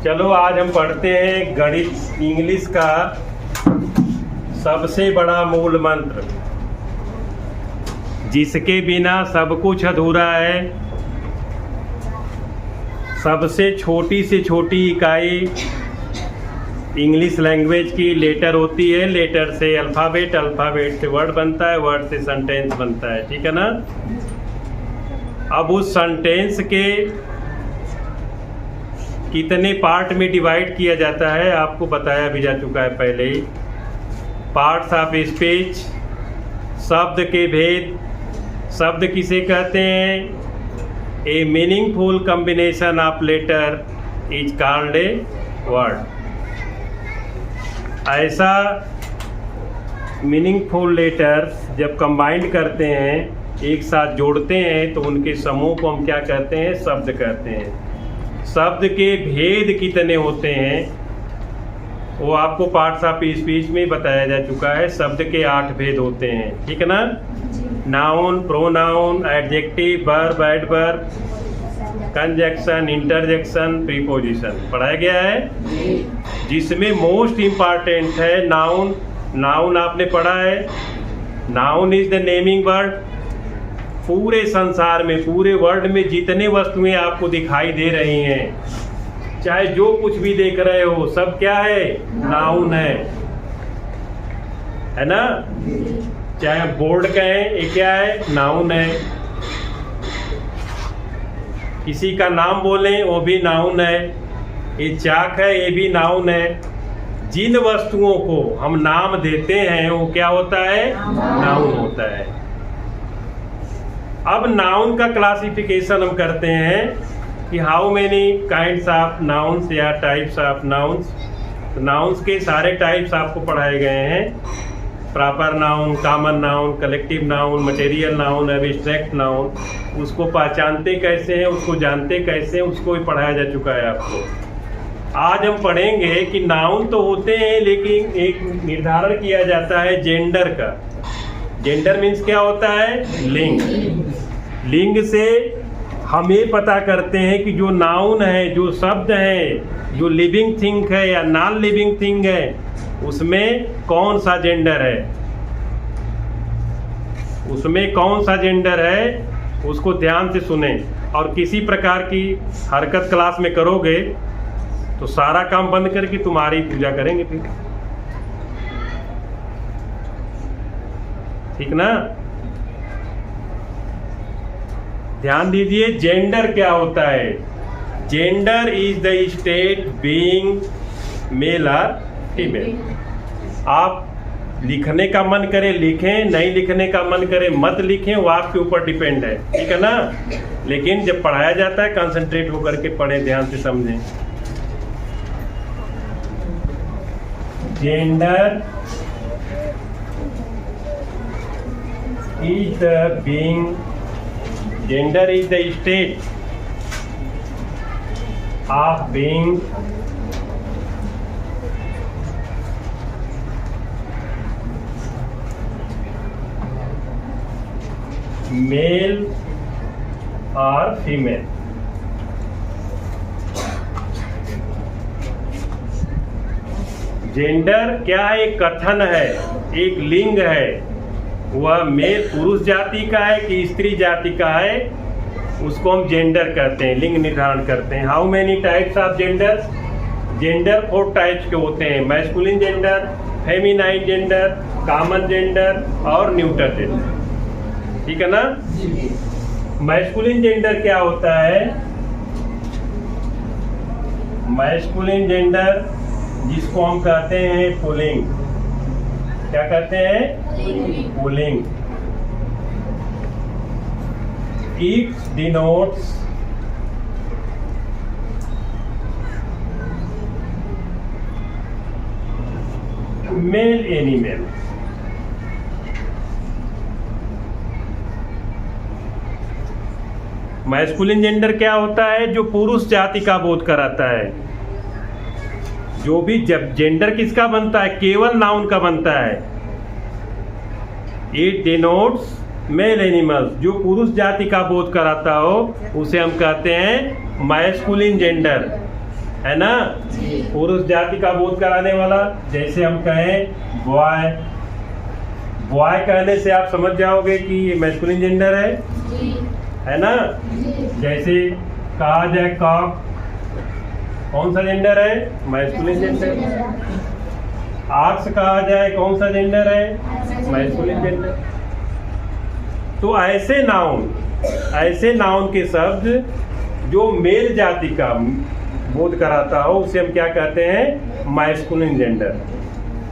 चलो आज हम पढ़ते हैं गणित इंग्लिश का सबसे बड़ा मूल मंत्र, जिसके बिना सब कुछ अधूरा है। सबसे छोटी से छोटी इकाई इंग्लिश लैंग्वेज की लेटर होती है। लेटर से अल्फ़ाबेट, अल्फ़ाबेट से वर्ड बनता है, वर्ड से सेंटेंस बनता है। ठीक है ना। अब उस सेंटेंस के कितने पार्ट में डिवाइड किया जाता है आपको बताया भी जा चुका है पहले ही। पार्ट्स ऑफ स्पीच, शब्द के भेद। शब्द किसे कहते हैं? A meaningful combination of letter is called a word. ऐसा मीनिंगफुल लेटर्स जब कंबाइंड करते हैं, एक साथ जोड़ते हैं, तो उनके समूह को हम क्या कहते हैं? शब्द कहते हैं। शब्द के भेद कितने होते हैं वो आपको पार्ट्स ऑफ स्पीच में बताया जा चुका है। शब्द के 8 भेद होते हैं। ठीक है ना। Noun, pronoun, adjective, verb, adverb, conjunction, interjection, preposition पढ़ाया गया है। जिसमें मोस्ट इम्पॉर्टेंट है नाउन। नाउन आपने पढ़ा है। Noun is the naming word. पूरे संसार में, पूरे वर्ल्ड में जितने वस्तुएं आपको दिखाई दे रही हैं, चाहे जो कुछ भी देख रहे हो, सब क्या है? नाउन है ना। चाहे बोर्ड कहें, ये क्या है? नाउन है। किसी का नाम बोलें, वो भी नाउन है। ये चाक है, ये भी नाउन है। जिन वस्तुओं को हम नाम देते हैं वो क्या होता है? नाउन होता है। अब नाउन का क्लासिफिकेशन हम करते हैं कि how many kinds of nouns या टाइप्स ऑफ नाउन्स। नाउन्स के सारे टाइप्स आपको पढ़ाए गए हैं। Proper noun, common noun, collective noun, material noun, abstract noun. उसको पहचानते कैसे हैं, उसको जानते कैसे हैं, उसको भी पढ़ाया जा चुका है आपको। आज हम पढ़ेंगे कि नाउन तो होते हैं, लेकिन एक निर्धारण किया जाता है जेंडर का। जेंडर मीन्स क्या होता है? लिंग। लिंग से हम ये पता करते हैं कि जो नाउन है, जो शब्द है, जो लिविंग थिंग है या नॉन लिविंग थिंग है, उसमें कौन सा जेंडर है। उसमें कौन सा जेंडर है उसको ध्यान से सुने। और किसी प्रकार की हरकत क्लास में करोगे तो सारा काम बंद करके तुम्हारी पूजा करेंगे फिर। ठीक ना। ध्यान दीजिए, जेंडर क्या होता है? Gender is the state being male और फीमेल। आप लिखने का मन करे लिखें, नहीं लिखने का मन करे मत लिखें, वो आपके ऊपर डिपेंड है। ठीक है ना। लेकिन जब पढ़ाया जाता है कंसंट्रेट होकर के पढ़ें, ध्यान से समझें। Gender is the being, gender is the state of being male or female। Gender क्या है? एक कथन है, एक लिंग है। वह मेल पुरुष जाति का है कि स्त्री जाति का है, उसको हम जेंडर कहते हैं, लिंग निर्धारण करते हैं। How many types of gender? Gender 4 types के होते हैं। Masculine gender, feminine gender, common gender और न्यूट्रल जेंडर। ठीक है ना। मैस्कुलिन जेंडर क्या होता है? मैस्कुलिन जेंडर जिसको हम कहते हैं पुल्लिंग। क्या कहते हैं? पुल्लिंग। It denotes male animal. Masculine gender क्या होता है? जो पुरुष जाति का बोध कराता है। जो भी जब जेंडर किसका बनता है? केवल नाउन का बनता है। इट डिनोट्स मेल एनिमल्स, जो पुरुष जाति का बोध कराता हो उसे हम कहते हैं मैस्कुलिन जेंडर। है ना। पुरुष जाति का बोध कराने वाला, जैसे हम कहें बॉय, बॉय कहने से आप समझ जाओगे कि ये मैस्कुलिन जेंडर है ना। जैसे कहा जाए कॉक, कौन सा जेंडर है? Masculine gender. आक्स कहा जाए, कौन सा जेंडर है? Masculine gender. तो ऐसे नाउन के शब्द जो मेल जाति का बोध कराता हो उसे हम क्या कहते हैं? Masculine gender.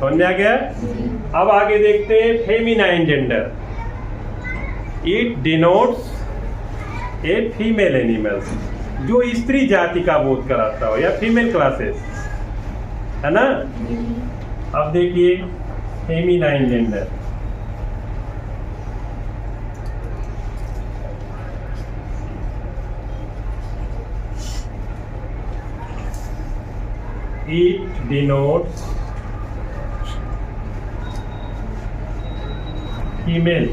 समझ में आ गया? अब आगे देखते हैं feminine gender. It denotes a female animals, जो स्त्री जाति का बोध कराता हो या फीमेल क्लासेस, है ना। अब देखिए feminine gender. It denotes female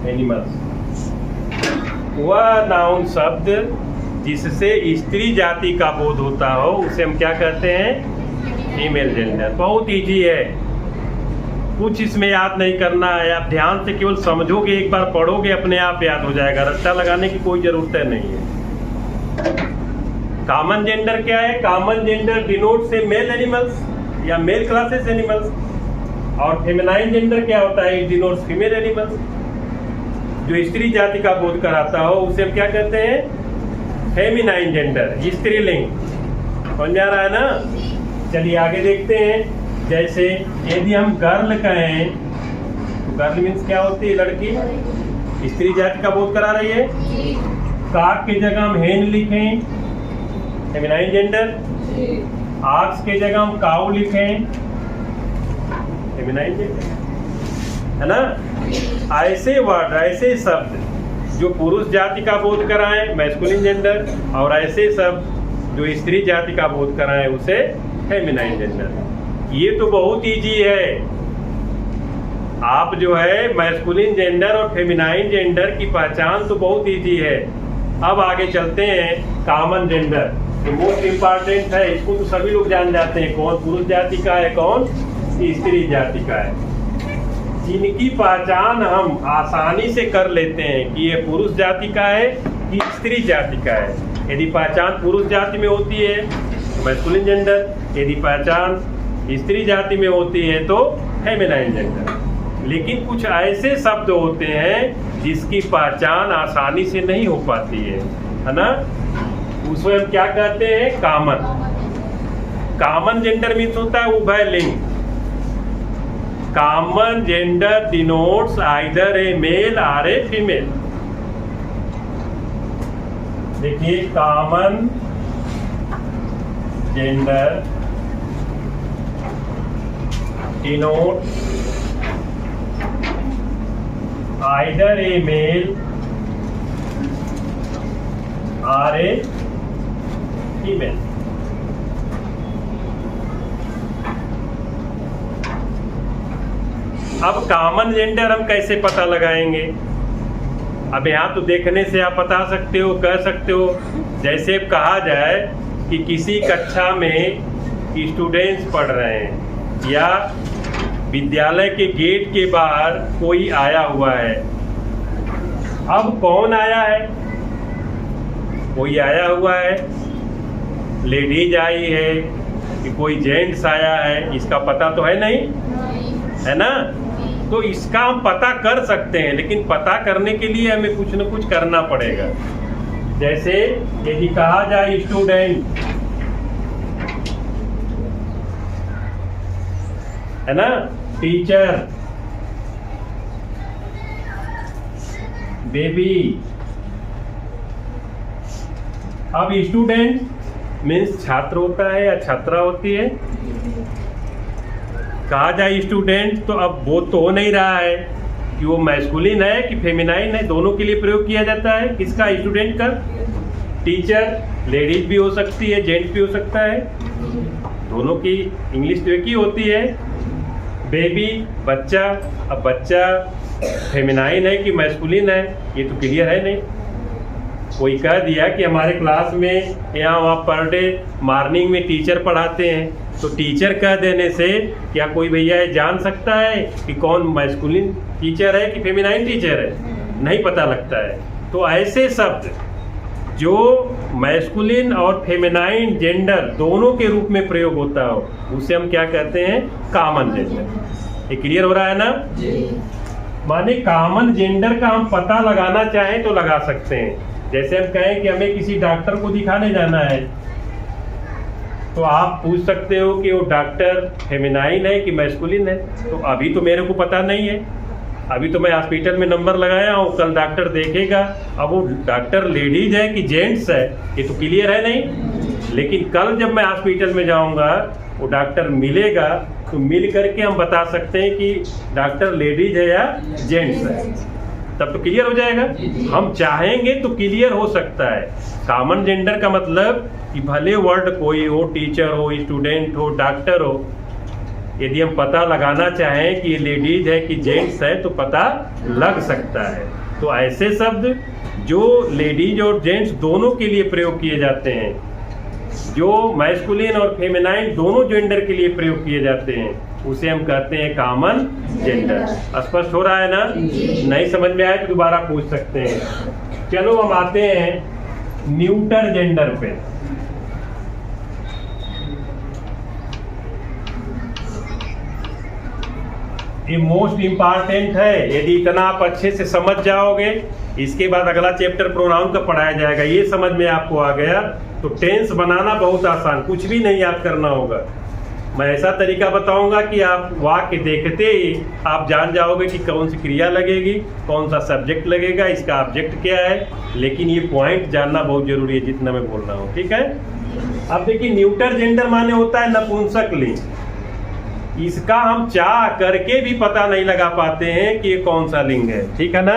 animals। वह नाउन शब्द जिससे स्त्री जाति का बोध होता हो उसे हम क्या कहते हैं? Female gender. बहुत इजी है, कुछ इसमें याद नहीं करना है, आप ध्यान से केवल समझोगे, एक बार पढ़ोगे अपने आप याद हो जाएगा, रट्टा लगाने की कोई जरूरत नहीं है। कॉमन जेंडर क्या है? कॉमन जेंडर डिनोट्स ए मेल एनिमल्स या मेल क्लासेस एनिमल्स। और फेमिनाइन जेंडर क्या होता है? It denotes female animals. जो स्त्री जाति का बोध कराता हो उसे हम क्या कहते हैं? फेमिनाइन जेंडर, स्त्रीलिंग। समझ आ रहा है ना। चलिए आगे देखते हैं। जैसे यदि हम गर्ल कहें तो गर्ल मीन्स क्या होती है? लड़की। स्त्री जाति का बोध करा रही है। काक के जगह हम हेन लिखें, फेमिनाइन जेंडर। आक्स के जगह हम काऊ लिखें, फेमिनाइन जेंडर, है ना। ऐसे वर्ड, ऐसे शब्द जो पुरुष जाति का बोध कराएं, मैस्कुलिन जेंडर, और ऐसे शब्द जो स्त्री जाति का बोध कराएं उसे फेमिनाइन जेंडर। ये तो बहुत इजी है। आप जो है मैस्कुलिन जेंडर और फेमिनाइन जेंडर की पहचान तो बहुत इजी है। अब आगे चलते हैं। कॉमन जेंडर तो मोस्ट इम्पॉर्टेंट है, इसको तो सभी लोग जान जाते हैं, कौन पुरुष जाति का है, कौन स्त्री जाति का है। जिनकी पहचान हम आसानी से कर लेते हैं कि ये पुरुष जाति का है कि स्त्री जाति का है। यदि पहचान पुरुष जाति में होती है तो मैस्कुलिन जेंडर, यदि पहचान स्त्री जाति में होती है तो फेमिनाइन जेंडर। लेकिन कुछ ऐसे शब्द होते हैं जिसकी पहचान आसानी से नहीं हो पाती है ना। उसमें हम क्या कहते हैं? कॉमन। कॉमन जेंडर मीन्स होता है उभय लिंग। कॉमन जेंडर डिनोट्स आइदर ए मेल और ए फीमेल। देखिए common gender denotes either a male or a female। अब कॉमन जेंडर हम कैसे पता लगाएंगे? अब यहाँ तो देखने से आप बता सकते हो, कह सकते हो। जैसे कहा जाए कि किसी कक्षा में स्टूडेंट्स पढ़ रहे हैं या विद्यालय के गेट के बाहर कोई आया हुआ है। अब कौन आया है? कोई आया हुआ है, लेडीज आई है कि कोई जेंट्स आया है, इसका पता तो है नहीं, है ना। तो इसका हम पता कर सकते हैं, लेकिन पता करने के लिए हमें कुछ न कुछ करना पड़ेगा। जैसे यदि कहा जाए स्टूडेंट, है ना, टीचर, बेबी। अब स्टूडेंट मीन्स छात्र होता है या छात्रा होती है। कहा जाए स्टूडेंट तो अब बोध तो हो नहीं रहा है कि वो मैस्कुलिन है कि फेमिनाइन है, दोनों के लिए प्रयोग किया जाता है। किसका? स्टूडेंट का। टीचर लेडीज भी हो सकती है, जेंट्स भी हो सकता है, दोनों की इंग्लिश तो एक ही होती है। बेबी बच्चा, अब बच्चा फेमिनाइन है कि मैस्कुलिन है, ये तो क्लियर है नहीं। कोई कह दिया कि हमारे क्लास में यहाँ वहाँ पर डे मॉर्निंग में टीचर पढ़ाते हैं, तो टीचर कह देने से क्या कोई भैया ये जान सकता है कि कौन मैस्कुलिन टीचर है कि फेमिनाइन टीचर है? नहीं पता लगता है। तो ऐसे शब्द जो मैस्कुलिन और फेमिनाइन जेंडर दोनों के रूप में प्रयोग होता हो उसे हम क्या कहते हैं? Common gender. ये क्लियर हो रहा है ना? माने कॉमन जेंडर का हम पता लगाना चाहें तो लगा सकते हैं। जैसे हम कहें कि हमें किसी डॉक्टर को दिखाने जाना है, तो आप पूछ सकते हो कि वो डॉक्टर फेमिनाइन है कि मैस्कुलिन है। तो अभी तो मेरे को पता नहीं है, अभी तो मैं हॉस्पिटल में नंबर लगाया हूँ, कल डॉक्टर देखेगा, अब वो डॉक्टर लेडीज है कि जेंट्स है ये तो क्लियर है नहीं। लेकिन कल जब मैं हॉस्पिटल में जाऊँगा, वो डॉक्टर मिलेगा, तो मिल करके हम बता सकते हैं कि डॉक्टर लेडीज है या जेंट्स है, तब तो क्लियर हो जाएगा। हम चाहेंगे तो क्लियर हो सकता है। कॉमन जेंडर का मतलब कि भले वर्ड कोई हो, टीचर हो, स्टूडेंट हो, डॉक्टर हो, यदि हम पता लगाना चाहें कि ये लेडीज है कि जेंट्स है तो पता लग सकता है। तो ऐसे शब्द जो लेडीज और जेंट्स दोनों के लिए प्रयोग किए जाते हैं, जो मैस्कुलिन और फेमिनाइन दोनों जेंडर के लिए प्रयोग किए जाते हैं, उसे हम कहते हैं कॉमन जेंडर। स्पष्ट हो रहा है ना? नहीं समझ में आए तो दोबारा पूछ सकते हैं। चलो हम आते हैं न्यूटर जेंडर पे। ये मोस्ट इंपॉर्टेंट है। यदि इतना आप अच्छे से समझ जाओगे, इसके बाद अगला चैप्टर प्रोनाउन का पढ़ाया जाएगा, ये समझ में आपको आ गया तो टेंस बनाना बहुत आसान, कुछ भी नहीं याद करना होगा। मैं ऐसा तरीका बताऊंगा कि आप वाक्य देखते ही आप जान जाओगे कि कौन सी क्रिया लगेगी, कौन सा सब्जेक्ट लगेगा, इसका ऑब्जेक्ट क्या है। लेकिन ये पॉइंट जानना बहुत जरूरी है जितना मैं बोल रहा हूँ, ठीक है। अब देखिए, न्यूटर जेंडर माने होता है नपुंसक लिंग। इसका हम चाह करके भी पता नहीं लगा पाते हैं कि ये कौन सा लिंग है, ठीक है ना।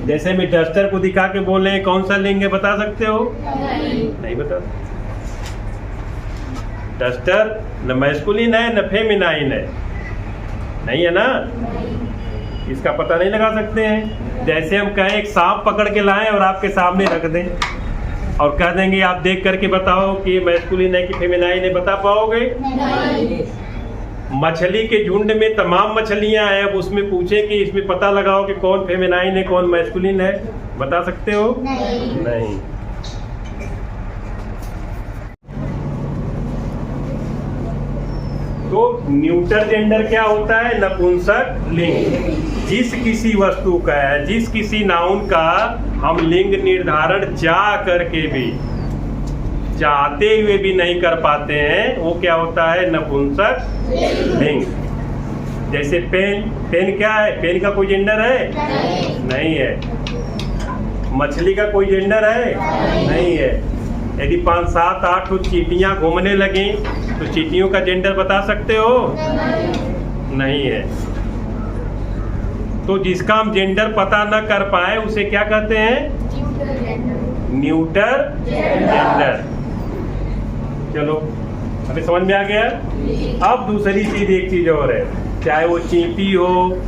जैसे मैं डस्टर को दिखा के बोले कौन सा लिंग है, बता सकते हो? नहीं बता। डस्टर न मैस्कुलिन है न फेमिनाइन है, नहीं है ना, इसका पता नहीं लगा सकते हैं। जैसे हम कहें एक सांप पकड़ के लाएं और आपके सामने रख दें और कह देंगे आप देख करके बताओ कि मैस्कुलिन है कि फेमिनाइन है, बता पाओगे? नहीं। मछली के झुंड में तमाम मछलियां हैं, अब उसमें पूछे कि इसमें पता लगाओ कि कौन फेमिनाइन है कौन मैस्कुलिन है, बता सकते हो? नहीं। तो न्यूटर जेंडर क्या होता है? नपुंसक लिंग। जिस किसी वस्तु का है, जिस किसी नाउन का हम लिंग निर्धारण चाह करके भी, चाहते हुए भी नहीं कर पाते हैं, वो क्या होता है? नपुंसक लिंग। जैसे पेन, पेन क्या है? पेन का कोई जेंडर है? नहीं है। मछली का कोई जेंडर है? नहीं है। यदि 5, 7, 8 चींटियां घूमने लगी तो चींटियों का जेंडर बता सकते हो? नहीं है। तो जिसका हम जेंडर पता न कर पाए उसे क्या कहते हैं? Neuter gender. चलो अभी समझ में आ गया। अब दूसरी चीज, एक चीज और है, चाहे वो चींटी हो,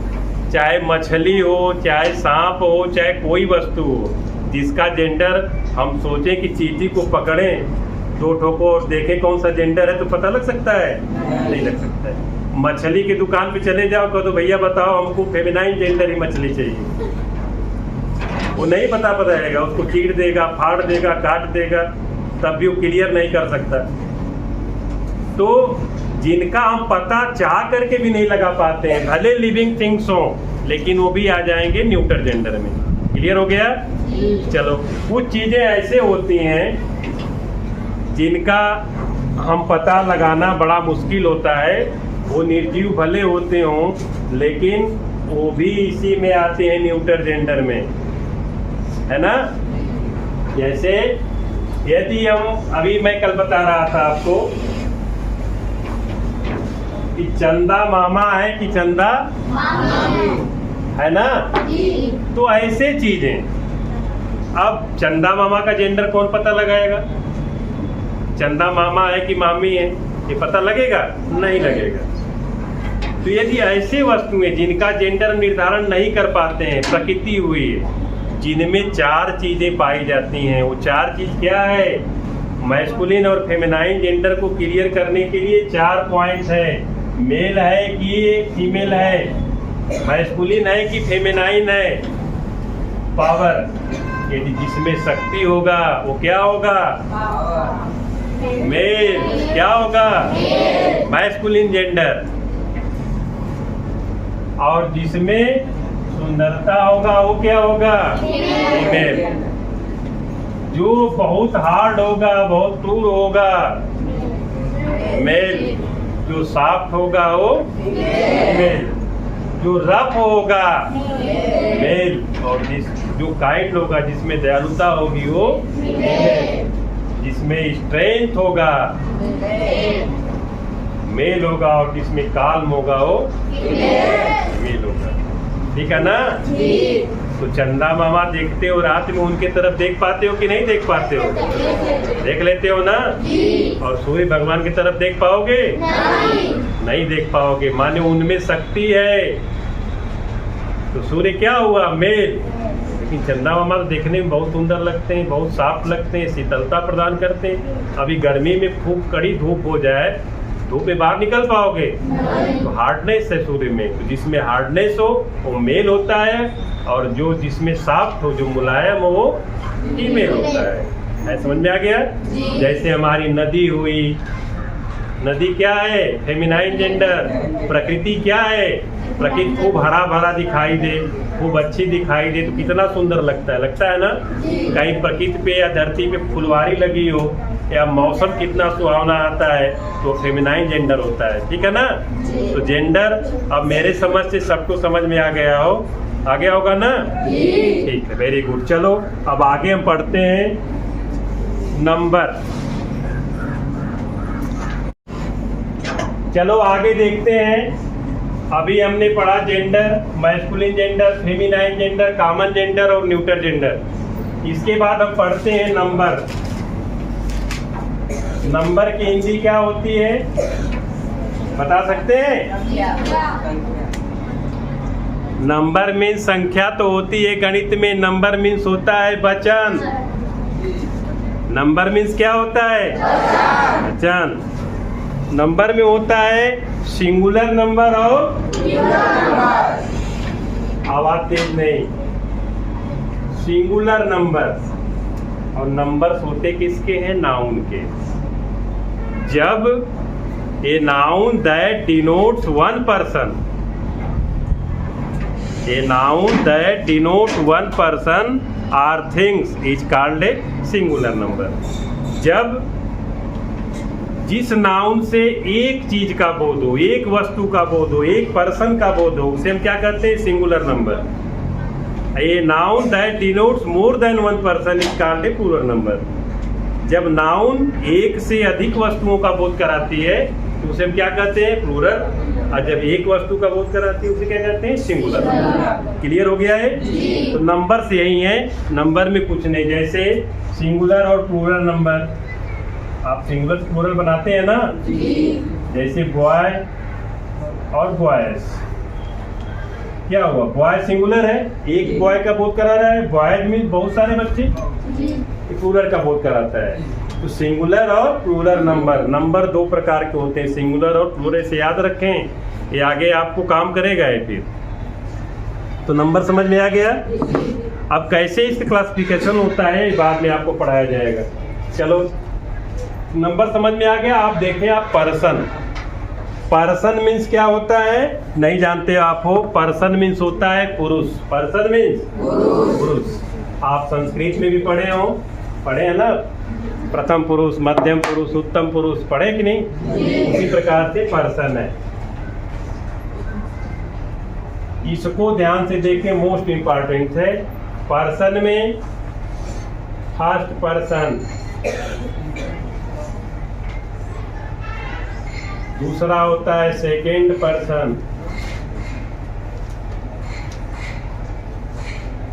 चाहे मछली हो, चाहे सांप हो, चाहे कोई वस्तु हो, जिसका जेंडर हम सोचे कि चींटी को पकड़ें, 2 ठोको और देखें कौन सा जेंडर है, तो पता लग सकता है? नहीं लग सकता है। मछली की दुकान पे चले जाओ, कहो तो भैया बताओ हमको फेमिनाइन जेंडर ही मछली चाहिए, वो नहीं बता पाएगा, उसको चीर देगा, फाड़ देगा, काट देगा, तब भी वो क्लियर नहीं कर सकता। तो जिनका हम पता चाह करके भी नहीं लगा पाते हैं, भले लिविंग थिंग्स हो, लेकिन वो भी आ जाएंगे न्यूटर जेंडर में। क्लियर हो गया? चलो, कुछ चीजें ऐसे होती हैं जिनका हम पता लगाना बड़ा मुश्किल होता है, वो निर्जीव भले होते हों लेकिन वो भी इसी में आते हैं न्यूटर जेंडर में, है ना। जैसे यदि हम, अभी मैं कल बता रहा था आपको कि चंदा मामा है कि चंदा है ना, तो ऐसे चीजें। अब चंदा मामा का जेंडर कौन पता लगाएगा? चंदा मामा है कि मामी है, ये पता लगेगा? नहीं लगेगा। तो यदि ऐसे वस्तुएं जिनका जेंडर निर्धारण नहीं कर पाते हैं, प्रकृति हुई जिनमें 4 चीजें पाई जाती हैं, वो 4 चीज क्या है? मैस्कुलिन और फेमिनाइन जेंडर को क्लियर करने के लिए 4 पॉइंट्स है। मेल है कि फीमेल है, मैस्कुलिन है कि फेमिनाइन है। पावर, यदि जिसमें शक्ति होगा वो क्या होगा? मेल। क्या होगा? Masculine gender. और जिसमें सुंदरता होगा वो क्या होगा? फीमेल। जो बहुत हार्ड होगा, बहुत टूर होगा, मेल। जो सॉफ्ट होगा वो फीमेल। जो रफ होगा मेल। और जो काइंड होगा, जिसमें दयालुता होगी वो फीमेल। जिसमें स्ट्रेंथ होगा मेल होगा, और जिसमें काल्म होगा वो फीमेल होगा। ठीक है ना? तो चंदा मामा देखते हो रात में, उनके तरफ देख पाते हो कि नहीं देख पाते हो? देख लेते हो ना? और सूर्य भगवान की तरफ देख पाओगे? नहीं देख पाओगे, माने उनमें शक्ति है। तो सूर्य क्या हुआ? मेल। लेकिन चंदा मामा देखने में बहुत सुंदर लगते हैं, बहुत साफ लगते हैं, शीतलता प्रदान करते हैं। अभी गर्मी में खूब कड़ी धूप हो जाए, धूप में बाहर निकल पाओगे? तो हार्डनेस है सूर्य में, तो जिसमें हार्डनेस हो वो मेल होता है, और जो जिसमें सॉफ्ट हो, जो मुलायम हो, वो फीमेल होता है। समझ में आ गया? जैसे हमारी नदी हुई, नदी क्या है? Feminine gender. प्रकृति क्या है? प्रकृति खूब हरा भरा दिखाई दे, खूब अच्छी दिखाई दे तो कितना सुंदर लगता है ना? कहीं प्रकृति पे या धरती पे फुलवारी लगी हो, या मौसम कितना सुहावना आता है, तो फेमिनाइन जेंडर होता है। ठीक है ना? तो जेंडर अब मेरे समझ से सबको समझ में आ गया हो, आ गया होगा ना? ठीक है, वेरी गुड। चलो अब आगे हम पढ़ते हैं नंबर। चलो आगे देखते हैं। अभी हमने पढ़ा gender, masculine gender, feminine gender, common gender और न्यूट्रल जेंडर। इसके बाद हम पढ़ते हैं नंबर। नंबर की हिंदी क्या होती है, बता सकते हैं? नंबर मीन्स संख्या तो होती है गणित में, नंबर मीन्स होता है वचन। नंबर मीन्स क्या होता है? वचन। नंबर में होता है सिंगुलर नंबर और आवाज तेज नहीं, सिंगुलर नंबर। और नंबर्स होते किसके हैं? नाउन के। जब a noun that denotes one person, a noun that denote one person or things is called a singular number. जब जिस नाउन से एक चीज का बोध हो, एक वस्तु का बोध हो, एक पर्सन का बोध हो, उसे हम क्या कहते हैं? Singular number. A noun that denotes more than one person is called a plural number. जब नाउन एक से अधिक वस्तुओं का बोध कराती है तो उसे हम क्या कहते हैं? प्लूरल। और जब एक वस्तु का बोध कराती है उसे क्या कहते हैं? सिंगुलर। क्लियर हो गया है? तो नंबर से यही है, नंबर में कुछ नहीं। जैसे सिंगुलर और प्लूरल नंबर, आप सिंगुलर प्लूरल बनाते हैं ना? जैसे बॉय और बॉयज, क्या हुआ? बॉय सिंगुलर है, एक बॉय का बोध करा रहा है, बॉयज मीन बहुत सारे बच्चे, प्लूरल का बोध कराता है। तो सिंगुलर और प्लूरल नंबर, नंबर 2 प्रकार के होते हैं, सिंगुलर और प्लूरल। से याद रखें, ये आगे आपको काम करेगा है फिर। तो नंबर समझ में आ गया? अब कैसे इसका क्लासिफिकेशन होता है बाद में आपको पढ़ाया जाएगा। चलो नंबर समझ में आ गया। आप देखें, आप पर्सन, पर्सन मीन्स क्या होता है? नहीं जानते आप हो? पर्सन मीन्स होता है पुरुष। पर्सन मीन्स पुरुष। आप संस्कृत में भी पढ़े हो, पढ़े हैं ना? प्रथम पुरुष, मध्यम पुरुष, उत्तम पुरुष, पढ़े कि नहीं? उसी प्रकार से पर्सन है। इसको ध्यान से देखें, मोस्ट इंपॉर्टेंट है। पर्सन में फर्स्ट पर्सन, दूसरा होता है सेकेंड पर्सन,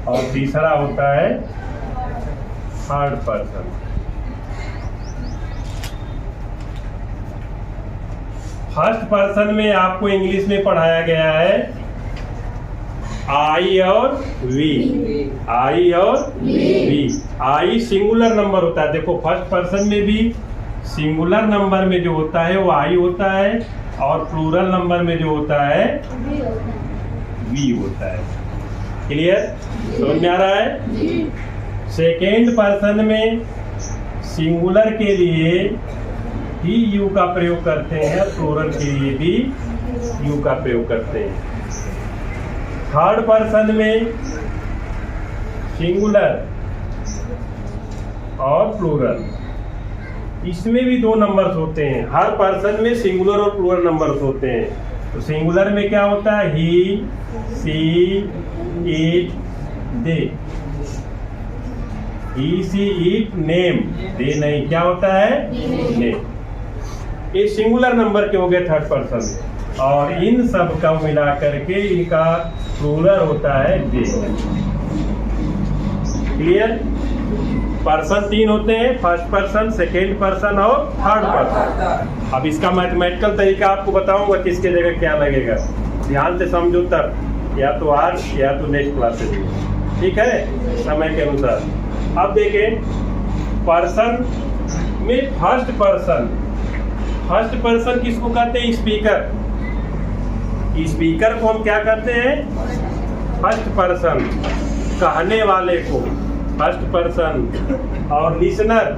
और तीसरा होता है थर्ड पर्सन। फर्स्ट पर्सन में आपको इंग्लिश में पढ़ाया गया है आई और वी, आई और वी। आई सिंगुलर नंबर होता है। देखो फर्स्ट पर्सन में भी सिंगुलर नंबर में जो होता है वो आई होता है, और प्लूरल नंबर में जो होता है वी होता है। क्लियर? समझ में आ रहा है? सेकेंड पर्सन में सिंगुलर के लिए ही यू का प्रयोग करते हैं, प्लूरल के लिए भी यू का प्रयोग करते हैं। थर्ड पर्सन में सिंगुलर और प्लूरल, इसमें भी दो नंबर्स होते हैं। हर पर्सन में सिंगुलर और प्लूरल नंबर्स होते हैं। तो सिंगुलर में क्या होता है? He, she, it, they. He, she, it, name, they नहीं, क्या होता है? नेम। ये सिंगुलर नंबर के हो गए थर्ड पर्सन, और इन सब का मिला करके इनका प्लूरल होता है दे। क्लियर? पर्सन तीन होते हैं, फर्स्ट पर्सन, सेकेंड पर्सन और थर्ड पर्सन। अब इसका मैथमेटिकल तरीका आपको बताऊंगा किसके जगह क्या लगेगा। ध्यान से समझो तब, या तो आज या तो नेक्स्ट क्लासेस में, ठीक है, समय के अनुसार। अब देखें पर्सन में फर्स्ट पर्सन किसको कहते हैं? स्पीकर। स्पीकर को हम क्या कहते हैं? First person. कहने वाले को फर्स्ट पर्सन, और लिसनर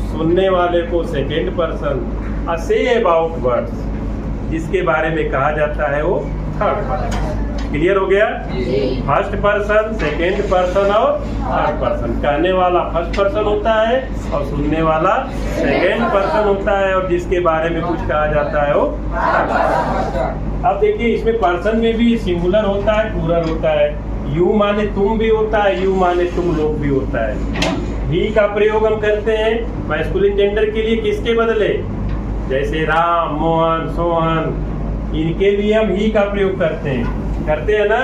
सुनने वाले को second person. A say about words, जिसके बारे में कहा जाता है वो थर्ड पर्सन। क्लियर हो गया? फर्स्ट पर्सन, सेकेंड पर्सन और थर्ड पर्सन। कहने वाला फर्स्ट पर्सन होता है और सुनने वाला सेकेंड पर्सन होता है, और जिसके बारे में कुछ कहा जाता है वो थर्ड पर्सन। अब देखिए इसमें पर्सन में भी सिंगुलर होता है, प्लूरल होता है। यू माने तुम भी होता है, यू माने तुम लोग भी होता है। ही का प्रयोग हम करते हैं मैस्कुलिन जेंडर के लिए किसके बदले? जैसे राम, मोहन, सोहन, इनके लिए हम ही का प्रयोग करते हैं ना।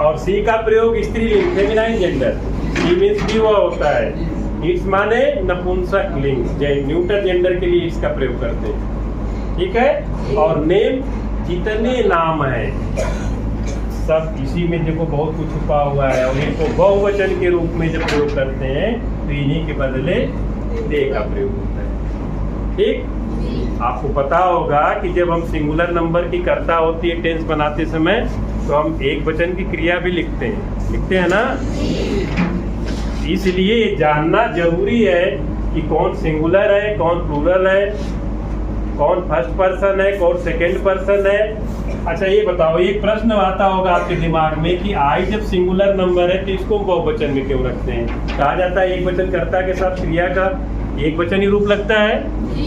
और सी का प्रयोग स्त्रीलिंग, फेमिनाइन जेंडर, सी मीन्स भी हुआ होता है। इट्स माने नपुंसक लिंग, न्यूटर जेंडर के लिए इसका प्रयोग करते हैं, ठीक है। और नेम, जितने नाम है सब इसी में देखो बहुत कुछ छुपा हुआ है, और इनको बहुवचन के रूप में जब प्रयोग करते हैं तो इन्हीं के बदले दे का प्रयोग होता है। ठीक, आपको पता होगा कि जब हम सिंगुलर नंबर की कर्ता होती है टेंस बनाते समय, तो हम एक वचन की क्रिया भी लिखते हैं ना। इसलिए ये जानना जरूरी है कि कौन सिंगुलर है, कौन प्लूरल है, कौन फर्स्ट पर्सन है, कौन सेकेंड पर्सन है। अच्छा ये बताओ, ये प्रश्न आता होगा आपके दिमाग में कि आई जब सिंगुलर नंबर है तो इसको बहुवचन में क्यों रखते हैं? कहा जाता है एक वचन कर्ता के साथ क्रिया का एक वचन ही रूप लगता है,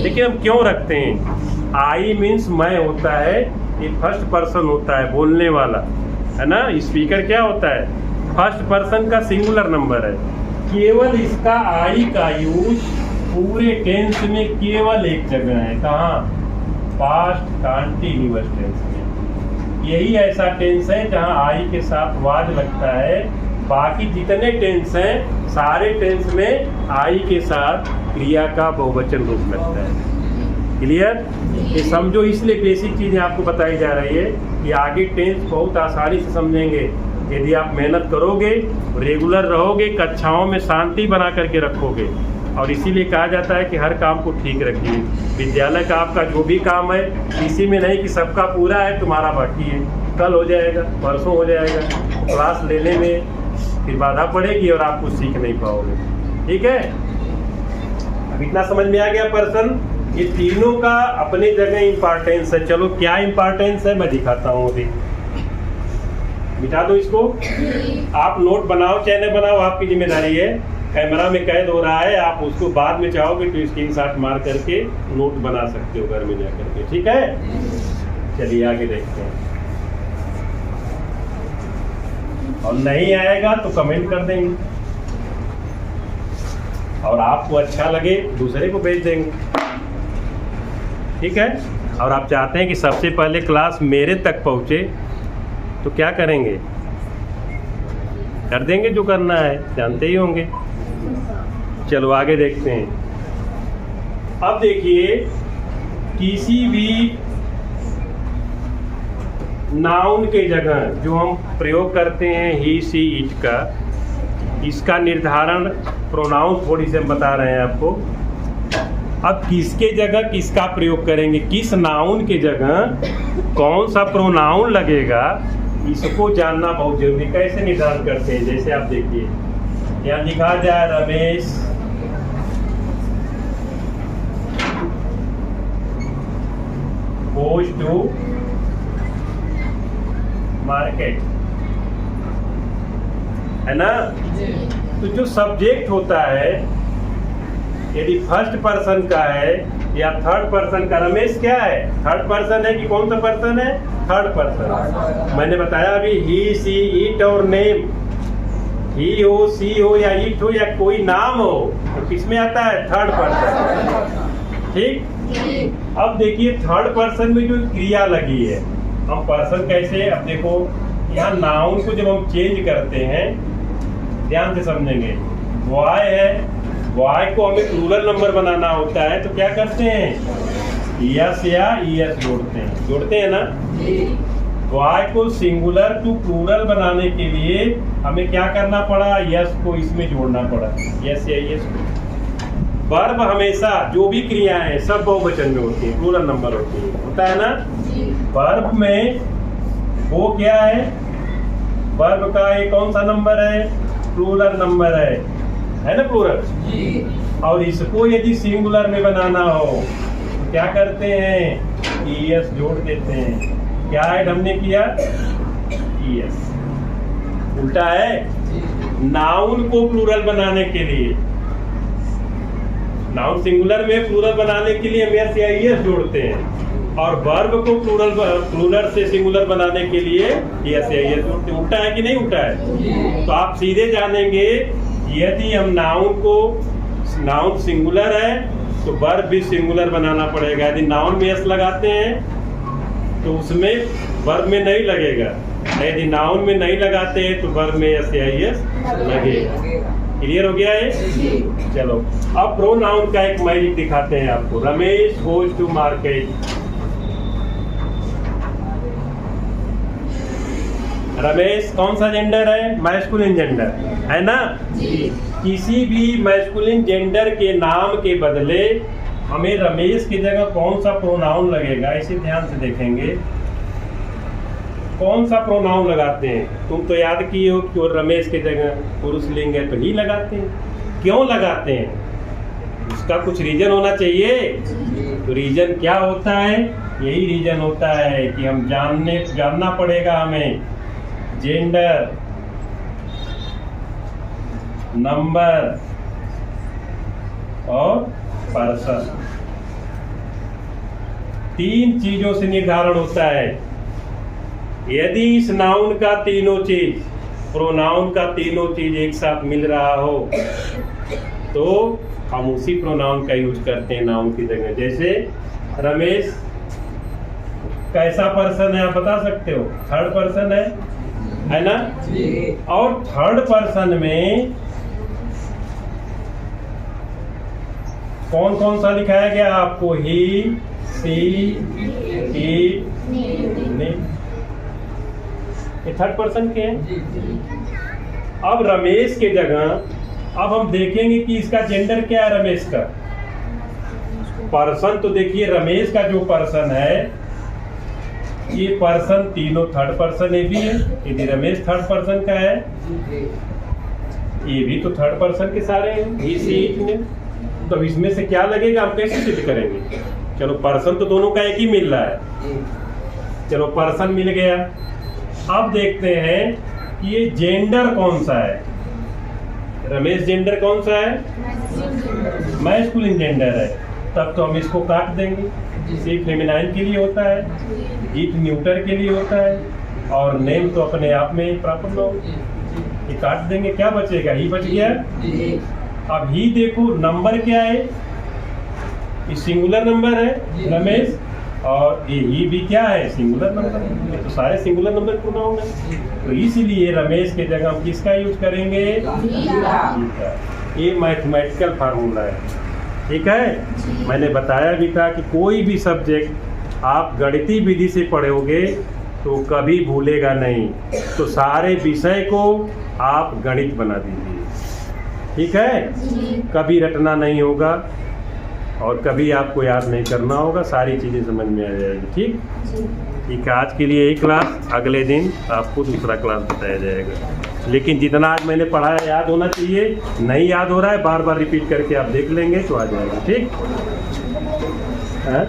लेकिन हम क्यों रखते हैं? आई मीन्स मैं होता है, ये फर्स्ट पर्सन होता है बोलने वाला, है ना। स्पीकर क्या होता है? फर्स्ट पर्सन का सिंगुलर नंबर है। केवल इसका आई का यूज पूरे टेंस में केवल एक जगह है, कहाँ? पास्ट कंटीन्यूअस टेंस में। यही ऐसा टेंस है जहाँ आई के साथ वाज लगता है। बाकी जितने टेंस हैं सारे टेंस में आई के साथ क्रिया का बहुवचन रूप लगता है। क्लियर? ये समझो, इसलिए बेसिक चीजें आपको बताई जा रही है कि आगे टेंस बहुत आसानी से समझेंगे यदि आप मेहनत करोगे, रेगुलर रहोगे, कक्षाओं में शांति बना करके रखोगे। और इसीलिए कहा जाता है कि हर काम को ठीक रखिए। विद्यालय का आपका जो भी काम है, इसी में नहीं कि सबका पूरा है तुम्हारा बाकी है, कल हो जाएगा, परसों हो जाएगा, क्लास लेने में फिर बाधा पड़ेगी और आप कुछ सीख नहीं पाओगे। ठीक है, अब इतना समझ में आ गया पर्सन। ये तीनों का अपने जगह इम्पोर्टेंस है। चलो क्या इम्पोर्टेंस है मैं दिखाता हूँ अभी। मिटा दो इसको, आप नोट बनाओ चाहे न बनाओ, आपकी जिम्मेदारी है। कैमरा में कैद हो रहा है, आप उसको बाद में चाहोगे तो स्क्रीनशॉट मार करके नोट बना सकते हो घर में जा करके। ठीक है, चलिए आगे देखते हैं। और नहीं आएगा तो कमेंट कर देंगे, और आपको अच्छा लगे दूसरे को भेज देंगे। ठीक है, और आप चाहते हैं कि सबसे पहले क्लास मेरे तक पहुंचे तो क्या करेंगे? कर देंगे जो करना है, जानते ही होंगे। चलो आगे देखते हैं। अब देखिए, किसी भी नाउन के जगह जो हम प्रयोग करते हैं ही सी इट का, इसका निर्धारण प्रोनाउन थोड़ी से हम बता रहे हैं आपको। अब किसके जगह किसका प्रयोग करेंगे, किस नाउन के जगह कौन सा प्रोनाउन लगेगा, इसको जानना बहुत जरूरी। कैसे निर्धारण करते हैं, जैसे आप देखिए यहाँ लिखा जाए रमेश गोज टू मार्केट, है ना। तो जो सब्जेक्ट होता है यदि फर्स्ट पर्सन का है या थर्ड पर्सन का, रमेश क्या है, थर्ड पर्सन है कि कौन सा पर्सन है, थर्ड पर्सन। मैंने बताया अभी ही सी इट और नेम, ही हो सी हो या इट हो या कोई नाम हो तो किसमें आता है, थर्ड पर्सन। ठीक। अब देखिए थर्ड पर्सन में जो क्रिया लगी है, हम पर्सन कैसे, अब देखो यहाँ नाउन को जब हम चेंज करते हैं ध्यान से समझेंगे, बॉय है, बॉय को हमें प्लूरल नंबर बनाना होता है तो क्या करते हैं, यस या ईएस जोड़ते हैं ना। बॉय को सिंगुलर टू प्लूरल बनाने के लिए हमें क्या करना पड़ा, यस को इसमें जोड़ना पड़ा, यस या ईएस। वर्ब हमेशा जो भी क्रियाएं हैं सब बहुवचन में होती है, प्लूरल नंबर होता है ना। वर्ब में वो क्या है, वर्ब का ये कौन सा नंबर है, प्लूरल नंबर है ना, प्लूरल। और इसको यदि सिंगुलर में बनाना हो तो क्या करते हैं, ईएस जोड़ देते हैं। क्या ऐड हमने किया, ईएस। उल्टा है, नाउन को प्लूरल बनाने के लिए, नाउन सिंगुलर में प्लूरल बनाने के लिए हम यस या ईएस जोड़ते हैं, और वर्ब को प्लूरल से सिंगुलर बनाने के लिए यस या ईएस जोड़ते हैं। उल्टा है कि नहीं उल्टा है। तो आप सीधे जानेंगे यदि हम नाउन सिंगुलर है तो वर्ब भी सिंगुलर बनाना पड़ेगा। यदि नाउन में यस लगाते हैं तो उसमें वर्ब में नहीं लगेगा, यदि नाउन में नहीं लगाते हैं तो वर्ब में यस या ईएस लगेगा। क्लियर हो गया है। चलो अब प्रोनाउन का एक मैजिक दिखाते हैं आपको। Ramesh goes to market. Ramesh कौन सा जेंडर है, मैस्कुलिन जेंडर है ना। किसी भी मैस्कुलिन जेंडर के नाम के बदले हमें रमेश की जगह कौन सा प्रोनाउन लगेगा, इसे ध्यान से देखेंगे। कौन सा प्रोनाउन लगाते हैं, तुम तो याद किए हो कि रमेश की जगह पुरुष लिंग है तो ही लगाते हैं। क्यों लगाते हैं, उसका कुछ रीजन होना चाहिए। तो रीजन क्या होता है, यही रीजन होता है कि हम जानना पड़ेगा हमें जेंडर, नंबर और पर्सन, तीन चीजों से निर्धारण होता है। यदि इस नाउन का तीनों चीज, प्रोनाउन का तीनों चीज एक साथ मिल रहा हो तो हम उसी प्रोनाउन का यूज करते हैं नाउन की जगह। जैसे रमेश कैसा पर्सन है आप बता सकते हो, थर्ड पर्सन है ना। और थर्ड पर्सन में कौन कौन सा लिखाया गया आपको, ही सी इट ने, ये थर्ड पर्सन के हैं। अब रमेश के जगह अब हम देखेंगे कि इसका जेंडर क्या है, रमेश का पर्सन। तो देखिए रमेश का जो पर्सन है ये पर्सन तीनों थर्ड पर्सन, ये भी है। यदि रमेश थर्ड पर्सन का है ये भी तो थर्ड पर्सन के सारे हैं, ही सी इट ने। तो इसमें से क्या लगेगा, हम कैसे सिद्ध करेंगे। चलो पर्सन तो दोनों का एक ही मिल रहा है, चलो पर्सन मिल गया। अब देखते हैं कि ये जेंडर कौन सा है। रमेश जेंडर कौन सा है, मैस्कुलिन जेंडर है। तब तो हम इसको काट देंगे, सी फेमिनाइन के लिए होता है, इट न्यूटर के लिए होता है, और नेम तो अपने आप में ही प्रॉपर नाउन। ये काट देंगे, क्या बचेगा, ही बच गया। अब ही देखो नंबर क्या है, ये सिंगुलर नंबर है रमेश, और ये ही भी क्या है, सिंगुलर नंबर। ये तो सारे सिंगुलर नंबर प्रोनाउन है। तो इसीलिए रमेश के जगह हम किसका यूज करेंगे, ये मैथमेटिकल फार्मूला है। ठीक है, मैंने बताया भी था कि कोई भी सब्जेक्ट आप गणितीय विधि से पढ़ोगे तो कभी भूलेगा नहीं। तो सारे विषय को आप गणित बना दीजिए, ठीक है। कभी रटना नहीं होगा और कभी आपको याद नहीं करना होगा, सारी चीज़ें समझ में आ जाएगी। ठीक ठीक है, आज के लिए एक क्लास, अगले दिन आपको दूसरा क्लास बताया जाएगा। लेकिन जितना आज मैंने पढ़ाया याद होना चाहिए, नहीं याद हो रहा है बार बार रिपीट करके आप देख लेंगे तो आ जाएगा। ठीक है।